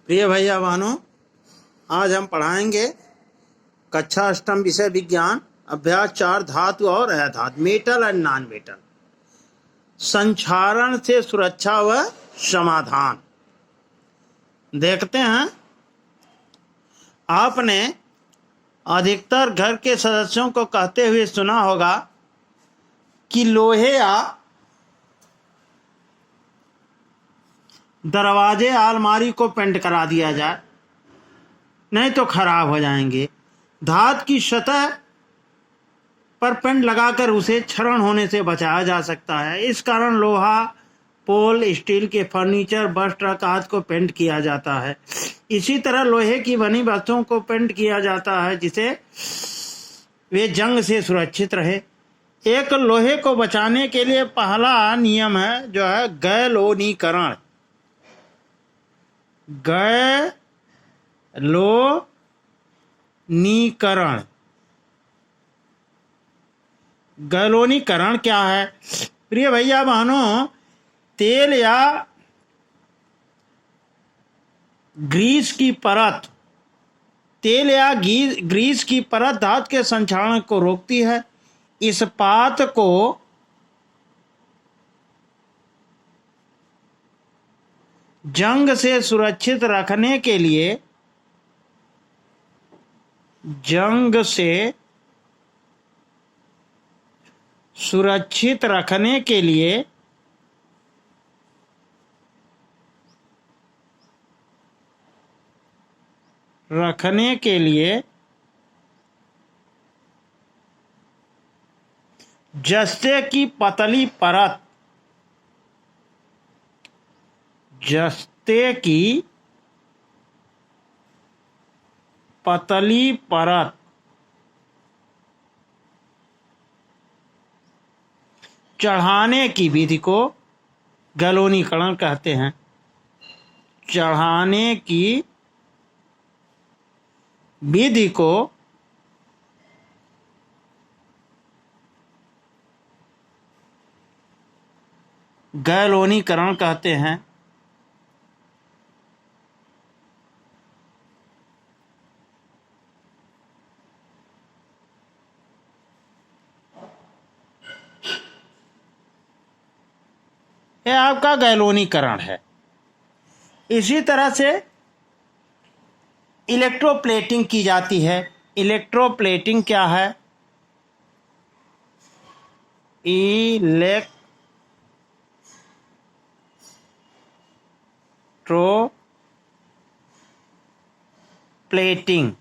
प्रिय भैया बहनों, आज हम पढ़ाएंगे कक्षा अष्टम विषय विज्ञान अभ्यास 4 धातु और अधातु, मेटल एंड नॉन मेटल, संक्षारण से सुरक्षा व समाधान। देखते हैं, आपने अधिकतर घर के सदस्यों को कहते हुए सुना होगा कि लोहे या दरवाजे अलमारी को पेंट करा दिया जाए, नहीं तो खराब हो जाएंगे। धातु की सतह पर पेंट लगाकर उसे क्षरण होने से बचाया जा सकता है। इस कारण लोहा, पोल, स्टील के फर्नीचर, बस, ट्रक आदि को पेंट किया जाता है। इसी तरह लोहे की बनी वस्तुओं को पेंट किया जाता है जिसे वे जंग से सुरक्षित रहे। एक लोहे को बचाने के लिए पहला नियम है जो है गैल्वेनीकरण। गैल्वेनीकरण क्या है? प्रिय भैया बहनों, तेल या ग्रीस की परत धातु के संक्षारण को रोकती है। इस्पात को जंग से सुरक्षित रखने के लिए जस्ते की पतली परत चढ़ाने की विधि को गैल्वेनीकरण कहते हैं। चढ़ाने की विधि को गैल्वेनीकरण कहते हैं। यह आपका गैल्वेनीकरण है। इसी तरह से इलेक्ट्रोप्लेटिंग की जाती है। इलेक्ट्रोप्लेटिंग क्या है? इलेक्ट्रोप्लेटिंग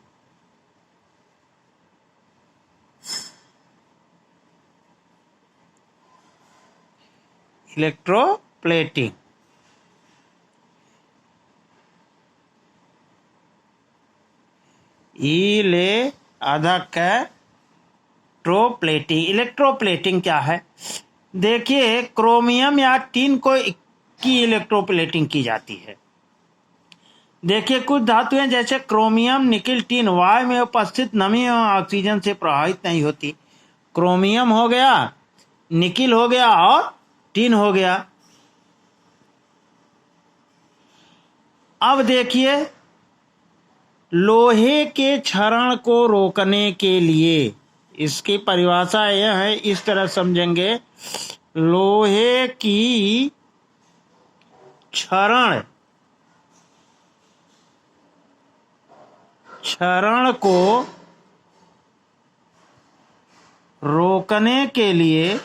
इलेक्ट्रोप्लेटिंग क्या है? देखिए, क्रोमियम या टिन की इलेक्ट्रोप्लेटिंग की जाती है। देखिए, कुछ धातुएं जैसे क्रोमियम, निकिल, टिन वायु में उपस्थित नमी एवं ऑक्सीजन से प्रभावित नहीं होती। क्रोमियम हो गया, निकिल हो गया और टिन हो गया। अब देखिए, लोहे के क्षरण को रोकने के लिए इसकी परिभाषा यह है, इस तरह समझेंगे, लोहे की क्षरण को रोकने के लिए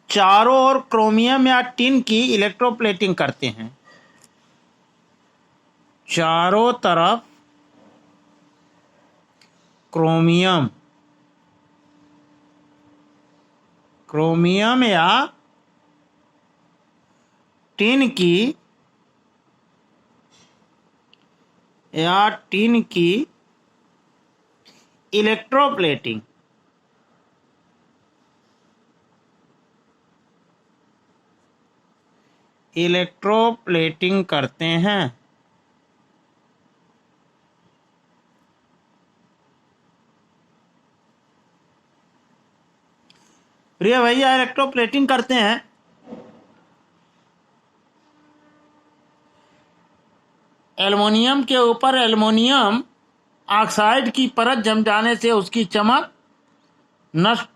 चारों ओर क्रोमियम या टिन की इलेक्ट्रोप्लेटिंग करते हैं। चारों तरफ क्रोमियम या टिन की इलेक्ट्रोप्लेटिंग करते हैं। प्रिय भैया, इलेक्ट्रोप्लेटिंग करते हैं। एल्युमिनियम के ऊपर एल्युमिनियम ऑक्साइड की परत जम जाने से उसकी चमक नष्ट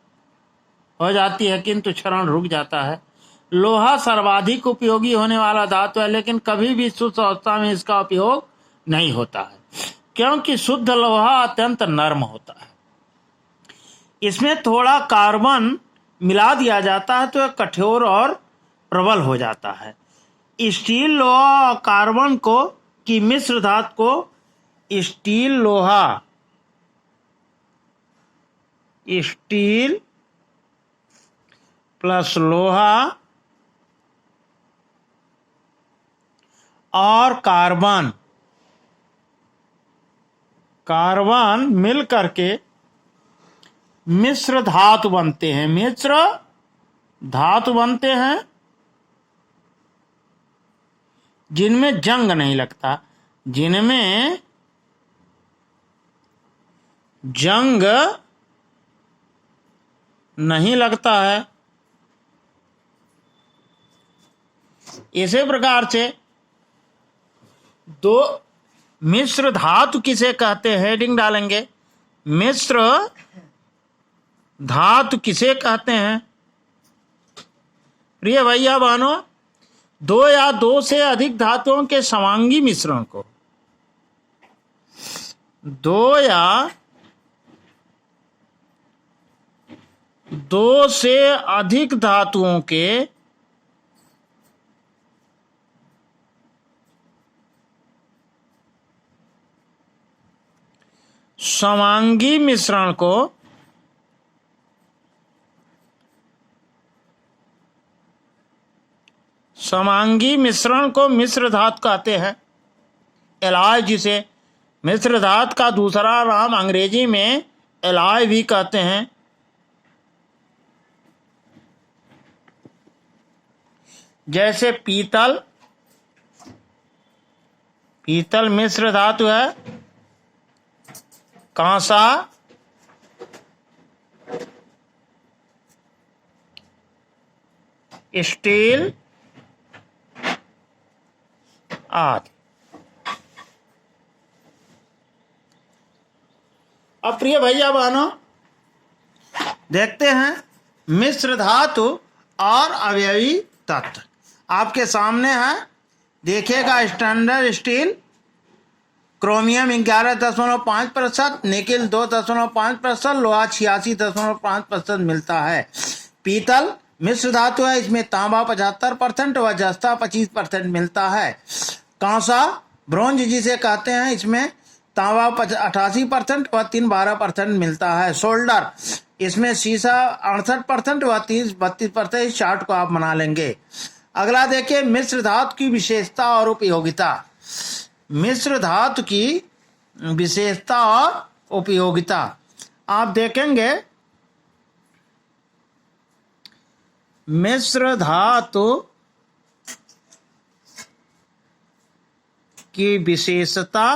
हो जाती है, किंतु क्षरण रुक जाता है। लोहा सर्वाधिक उपयोगी होने वाला धातु है, लेकिन कभी भी शुद्ध अवस्था में इसका उपयोग नहीं होता है, क्योंकि शुद्ध लोहा अत्यंत नर्म होता है। इसमें थोड़ा कार्बन मिला दिया जाता है तो यह कठोर और प्रबल हो जाता है। स्टील, लोहा और कार्बन की मिश्र धातु को स्टील प्लस लोहा और कार्बन मिल करके मिश्र धातु बनते हैं, जिनमें जंग नहीं लगता, जिनमें जंग नहीं लगता है। इसी प्रकार से दो मिश्र धातु किसे कहते हैं, हेडिंग डालेंगे, मिश्र धातु किसे कहते हैं। प्रिय भैया बहनों, दो या दो से अधिक धातुओं के समांगी मिश्रण को, दो या दो से अधिक धातुओं के समांगी मिश्रण को मिश्र धातु कहते हैं। एलॉय, जिसे मिश्र धातु का दूसरा नाम अंग्रेजी में एलॉय भी कहते हैं। जैसे पीतल मिश्र धातु है, कांसा, स्टील आदि। अब प्रिय भैया बहनों, देखते हैं मिश्र धातु और अवयवी तत्व। आपके सामने है, देखिएगा, स्टैंडर्ड स्टील क्रोमियम 11.5%, निकिल 2.5%, लोहा 86.5% मिलता है। पीतल मिश्र धातु है, इसमें तांबा 75% व जस्ता 25% मिलता है। कांसा ब्रोंज जिसे कहते हैं, इसमें तांबा 88% व टिन 12% मिलता है। सोल्डर, इसमें सीसा 68% व 30-32%। इस चार्ट को आप बना लेंगे। अगला देखिए, मिश्र धातु की विशेषता और उपयोगिता। मिश्र धातु की विशेषता और उपयोगिता आप देखेंगे। मिश्र धातु की विशेषता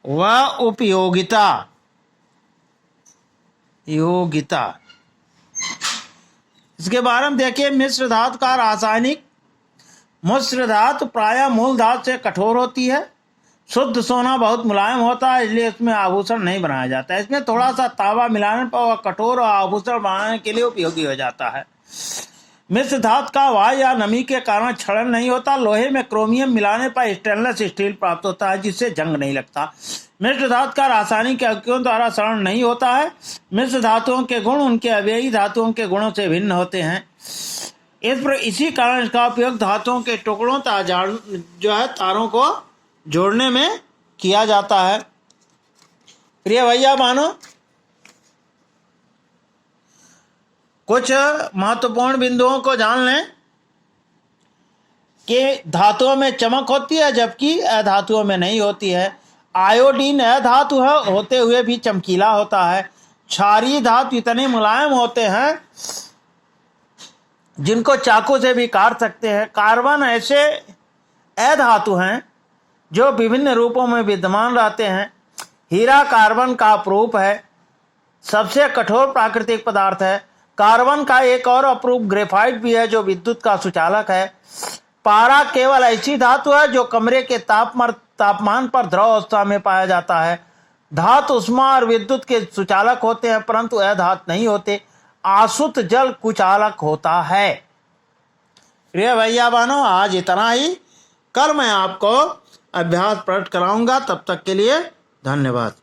व उपयोगिता। इसके बारे में देखिए, मिश्र धातु का रासायनिक। मिश्र धातु प्रायः मूल धातु से कठोर होती है। शुद्ध सोना बहुत मुलायम होता है, इसलिए इसमें आभूषण नहीं बनाया जाता है। इसमें थोड़ा सा तांबा मिलाने पर वह कठोर और आभूषण बनाने के लिए उपयोगी हो जाता है। मिश्र धातु का वायु या नमी के कारण क्षरण नहीं होता। लोहे में क्रोमियम मिलाने पर स्टेनलेस स्टील प्राप्त होता है, जिससे जंग नहीं लगता। मिश्र धातु का रासायनिक यौगिकों द्वारा क्षरण नहीं होता है। मिश्र धातुओं के गुण उनके अवयवी धातुओं के गुणों से भिन्न होते हैं। इसी कारण इसका उपयोग धातुओं के टुकड़ों तारों को जोड़ने में किया जाता है। प्रिय भैया बहनों, कुछ महत्वपूर्ण बिंदुओं को जान लें कि धातुओं में चमक होती है, जबकि अधातुओं में नहीं होती है। आयोडीन अधातु है, होते हुए भी चमकीला होता है। क्षारीय धातु इतने मुलायम होते हैं जिनको चाकू से भी काट सकते हैं। कार्बन ऐसे अधातु हैं जो विभिन्न रूपों में विद्यमान रहते हैं। हीरा कार्बन का अपरूप है, सबसे कठोर प्राकृतिक पदार्थ है। कार्बन का एक और अपरूप ग्रेफाइट भी है जो विद्युत का सुचालक है। पारा केवल ऐसी धातु है जो कमरे के तापमान पर द्रव अवस्था में पाया जाता है। धातु उष्मा और विद्युत के सुचालक होते हैं, परंतु अधातु नहीं होते। आसुत जल कुचालक होता है। प्रिय भैया बहनों, आज इतना ही। कल मैं आपको अभ्यास प्रकट कराऊंगा। तब तक के लिए धन्यवाद।